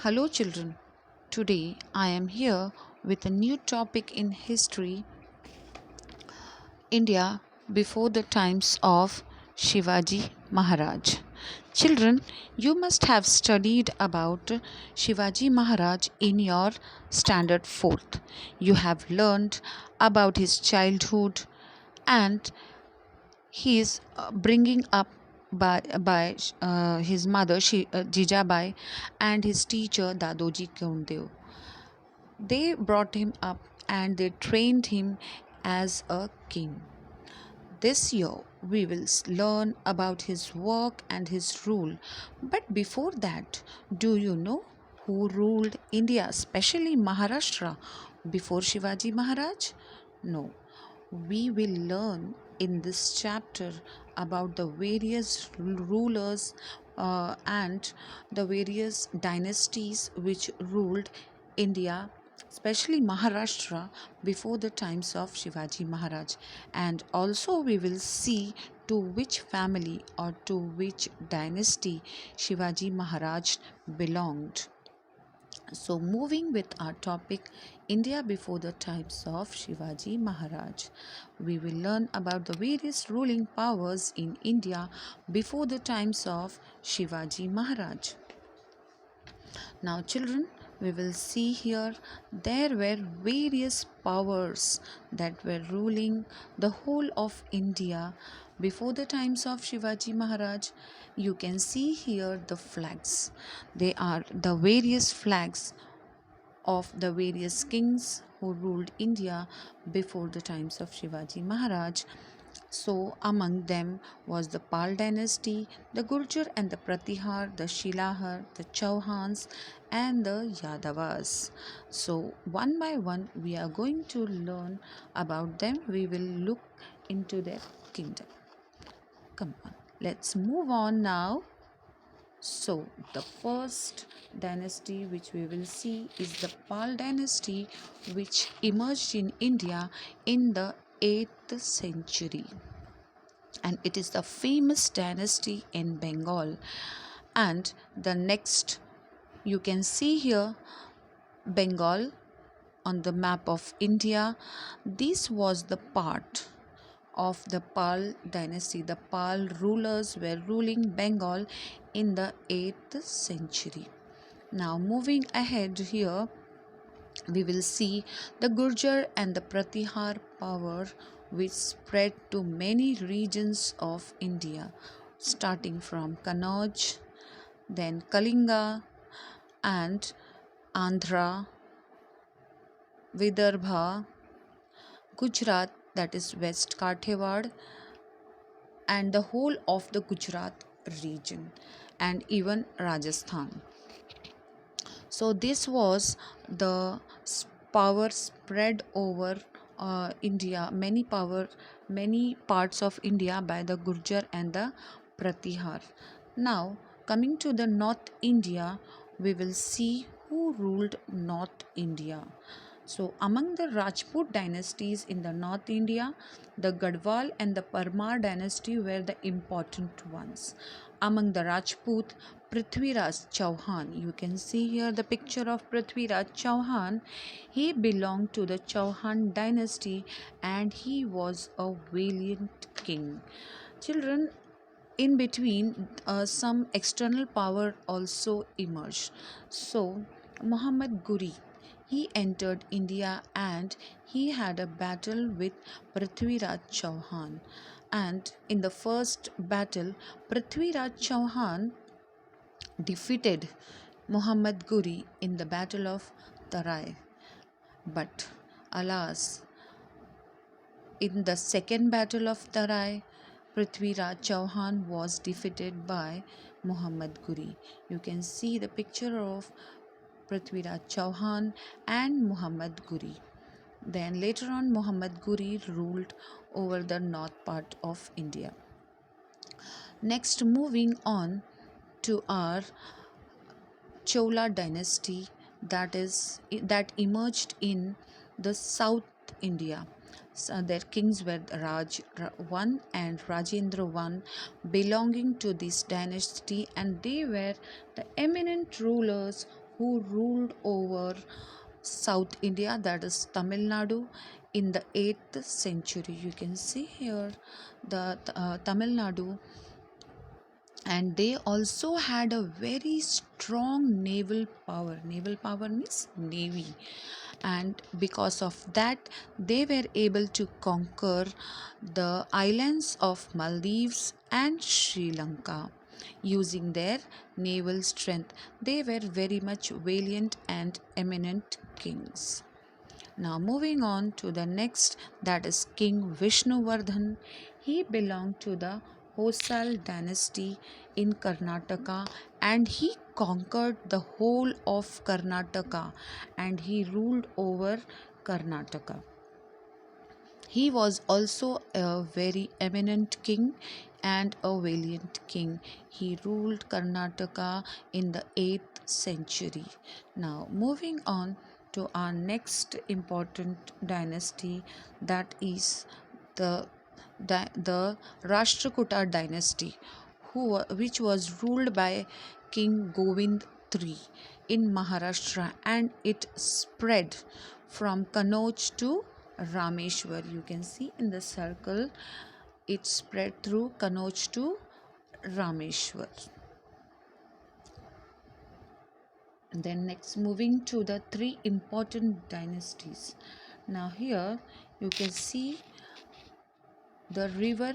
Hello, children. Today I am here with a new topic in history India before the times of Shivaji Maharaj. Children, you must have studied about Shivaji Maharaj in your standard 4th. You have learned about his childhood and his bringing up by his mother Jijabai and his teacher Dadoji Kaundev. They brought him up and they trained him as a king. This year, we will learn about his work and his rule. But before that, do you know who ruled India, especially Maharashtra, before Shivaji Maharaj? No. We will learn in this chapter about the various rulers and the various dynasties which ruled India, especially Maharashtra, before the times of Shivaji Maharaj. And also, we will see to which family or to which dynasty Shivaji Maharaj belonged. So, moving with our topic India before the times of Shivaji Maharaj, we will learn about the various ruling powers in India before the times of Shivaji Maharaj. Now, children, we will see here there were various powers that were ruling the whole of India before the times of Shivaji Maharaj. You can see here the flags. They are the various flags of the various kings who ruled India before the times of Shivaji Maharaj. So, among them was the Pal dynasty, the Gurjar and the Pratihar, the Shilahar, the Chauhans, and the Yadavas. So, one by one, we are going to learn about them. We will look into their kingdom. Come on, let's move on now. So, the first dynasty which we will see is the Pal dynasty, which emerged in India in the 8th century. And it is the famous dynasty in Bengal. And the next, you can see here Bengal on the map of India. This was the part of the Pal dynasty. The Pal rulers were ruling Bengal in the 8th century. Now, moving ahead here, we will see the Gurjar and the Pratihar power which spread to many regions of India, starting from Kannauj, then Kalinga, and Andhra, Vidarbha, Gujarat, that is West Kathiawar, and the whole of the Gujarat region, and even Rajasthan. So this was the power spread over India, many parts of India by the Gurjar and the Pratihar. Now, coming to the North India, we will see who ruled North India. So, among the Rajput dynasties in the North India, the Gadwal and the Parmar dynasty were the important ones. Among the Rajput, Prithviraj Chauhan, you can see here the picture of Prithviraj Chauhan. He belonged to the Chauhan dynasty and he was a valiant king. Children, in between, some external power also emerged. So, Muhammad Ghori, he entered India and he had a battle with Prithviraj Chauhan. And in the first battle, Prithviraj Chauhan defeated Muhammad Ghori in the Battle of Tarai. But alas, in the second Battle of Tarai, Prithviraj Chauhan was defeated by Muhammad Ghori. You can see the picture of Prithviraj Chauhan and Muhammad Ghori. Then later on, Muhammad Ghori ruled over the north part of India. Next, moving on to our Chola dynasty, that emerged in the South India. So their kings were Raj I and Rajendra I, belonging to this dynasty, and they were the eminent rulers who ruled over South India, that is Tamil Nadu, in the 8th century. You can see here the Tamil Nadu, and they also had a very strong naval power. Naval power means navy, and because of that they were able to conquer the islands of Maldives and Sri Lanka using their naval strength. They were very much valiant and eminent kings. Now, moving on to the next, that is King Vishnuvardhan. He belonged to the Hosal dynasty in Karnataka, and he conquered the whole of Karnataka and he ruled over Karnataka. He was also a very eminent king and a valiant king. He ruled Karnataka in the 8th century. Now, moving on to our next important dynasty, that is the the Rashtra dynasty, which was ruled by King Govind III in Maharashtra, and it spread from Kannauj to Rameshwar. You can see in the circle, it spread through Kannauj to Rameshwar. Then next, moving to the three important dynasties. Now here you can see the river,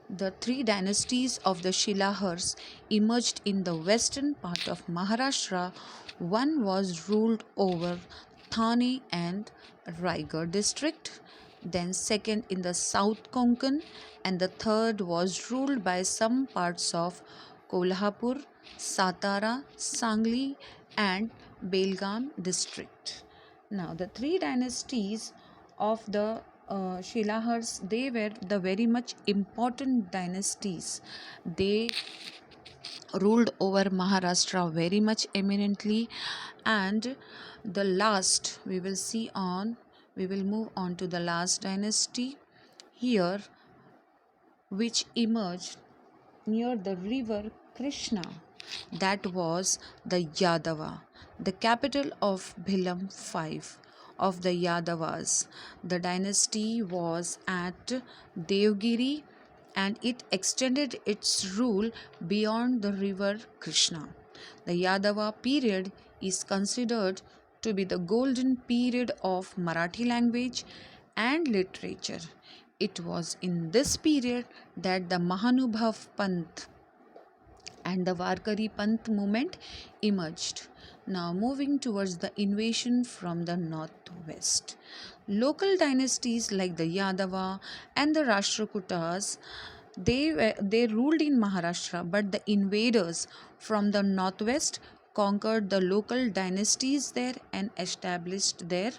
the three dynasties of the Shilahars emerged in the western part of Maharashtra. One was ruled over Thane and Raigad district, then second in the South Konkan, and the third was ruled by some parts of Kolhapur, Satara, Sangli, and Belgaum district. Now, the three dynasties of the Shilahars, they were the very much important dynasties. They ruled over Maharashtra very much eminently, and the last we will move on to the last dynasty here, which emerged near the river Krishna, that was the Yadava, the capital of Bhilam V of the Yadavas. The dynasty was at Devgiri and it extended its rule beyond the river Krishna. The Yadava period is considered to be the golden period of Marathi language and literature. It was in this period that the Mahanubhav Panth and the Varkari Panth movement emerged. Now, moving towards the invasion from the northwest. Local dynasties like the Yadava and the Rashtrakutas, they ruled in Maharashtra, but the invaders from the northwest conquered the local dynasties there and established their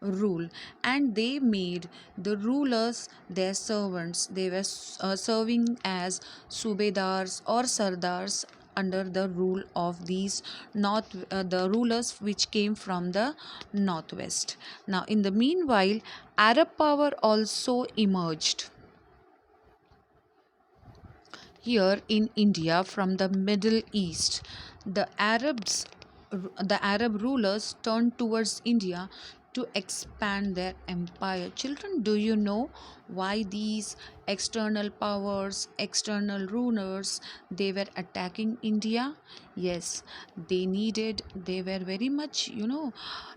rule, and they made the rulers their servants. They were serving as subedars or sardars under the rule of these the rulers which came from the northwest. Now, in the meanwhile, Arab power also emerged here in India from the Middle East. The Arabs, the Arab rulers turned towards India to expand their empire. Children, do you know why these external powers, external rulers, they were attacking India? Yes, they were very much,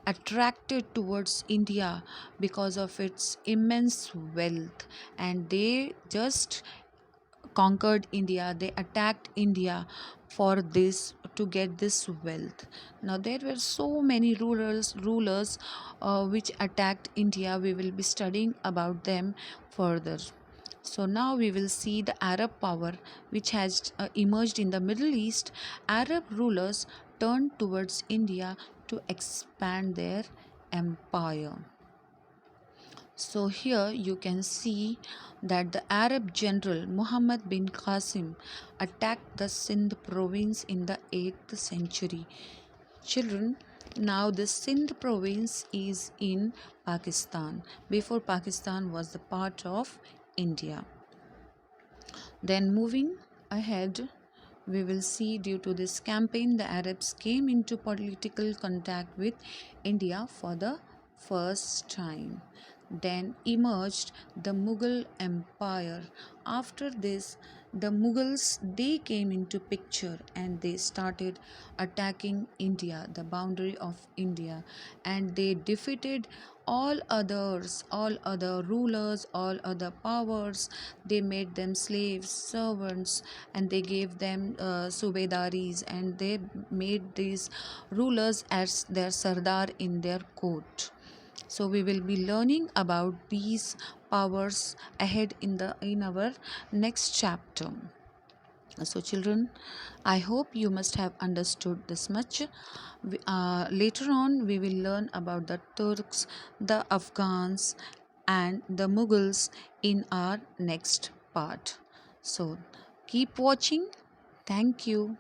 attracted towards India because of its immense wealth, and they just conquered India, they attacked India for this, to get this wealth. Now there were so many rulers which attacked India. We will be studying about them further. So now we will see the Arab power which has emerged in the Middle East. Arab rulers turned towards India to expand their empire. So here you can see that the Arab general Muhammad bin Qasim attacked the Sindh province in the 8th century. Children, now the Sindh province is in Pakistan. Before, Pakistan was the part of India. Then moving ahead, We will see due to this campaign, the Arabs came into political contact with India for the first time. Then emerged the Mughal Empire. After this, the Mughals they came into picture and they started attacking India, the boundary of India, and they defeated all others, all other rulers, all other powers. They made them slaves, servants, and they gave them subedaris, and they made these rulers as their sardar in their court. So we will be learning about these powers ahead in our next chapter. So children, I hope you must have understood this much. Later on we will learn about the Turks, the Afghans, and the Mughals in our next part. So keep watching. Thank you.